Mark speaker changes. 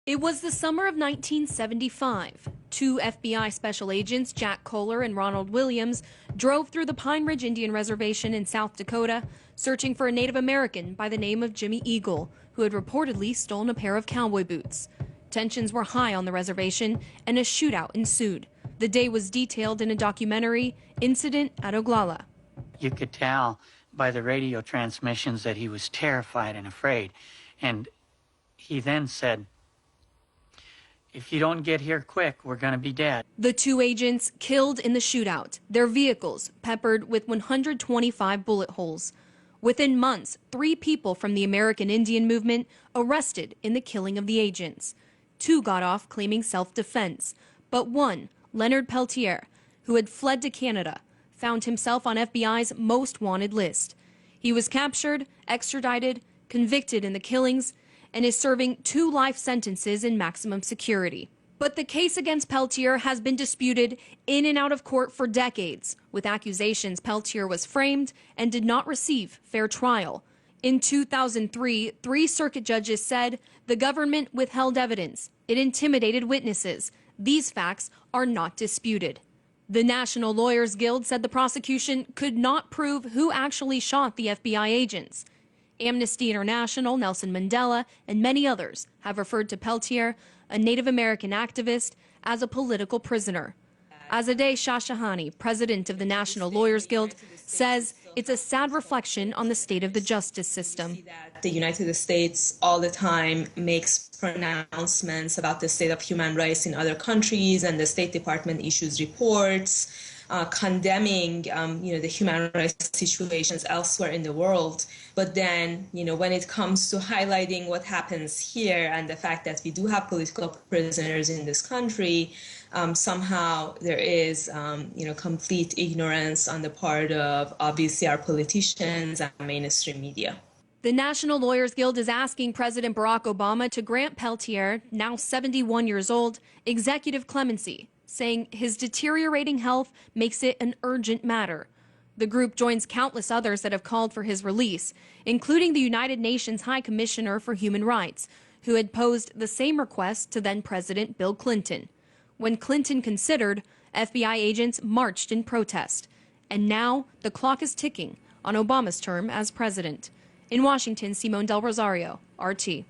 Speaker 1: It was the summer of 1975. Two FBI special agents, Jack Kohler and Ronald Williams, drove through the Pine Ridge Indian Reservation in South Dakota, searching for a Native American by the name of Jimmy Eagle, who had reportedly stolen a pair of cowboy boots. Tensions were high on the reservation, and a shootout ensued. The day was detailed in a documentary, Incident at Oglala.
Speaker 2: You could tell by the radio transmissions that he was terrified and afraid. And he then said, "If you don't get here quick, we're going to be dead."
Speaker 1: The two agents killed in the shootout, their vehicles peppered with 125 bullet holes. Within months, 3 people from the American Indian movement arrested in the killing of the agents. 2 got off claiming self-defense, but one, Leonard Peltier, who had fled to Canada, found himself on FBI's most wanted list. He was captured, extradited, convicted in the killings, and is serving 2 life sentences in maximum security. But the case against Peltier has been disputed in and out of court for decades, with accusations Peltier was framed and did not receive fair trial. In 2003, 3 circuit judges said the government withheld evidence. It intimidated witnesses. These facts are not disputed. The National Lawyers Guild said the prosecution could not prove who actually shot the FBI agents. Amnesty International, Nelson Mandela, and many others have referred to Peltier, a Native American activist, as a political prisoner. Azadeh Shashahani, president of the National Lawyers Guild, says it's a sad reflection on the state of the justice system.
Speaker 3: The United States all the time makes pronouncements about the state of human rights in other countries, and the State Department issues reports condemning the human rights situations elsewhere in the world. But then, when it comes to highlighting what happens here and the fact that we do have political prisoners in this country, somehow there is, complete ignorance on the part of obviously our politicians and mainstream media.
Speaker 1: The National Lawyers Guild is asking President Barack Obama to grant Peltier, now 71 years old, executive clemency, saying his deteriorating health makes it an urgent matter. The group joins countless others that have called for his release, including the United Nations High Commissioner for Human Rights, who had posed the same request to then-President Bill Clinton. When Clinton considered, FBI agents marched in protest. And now the clock is ticking on Obama's term as president. In Washington, Simone Del Rosario, RT.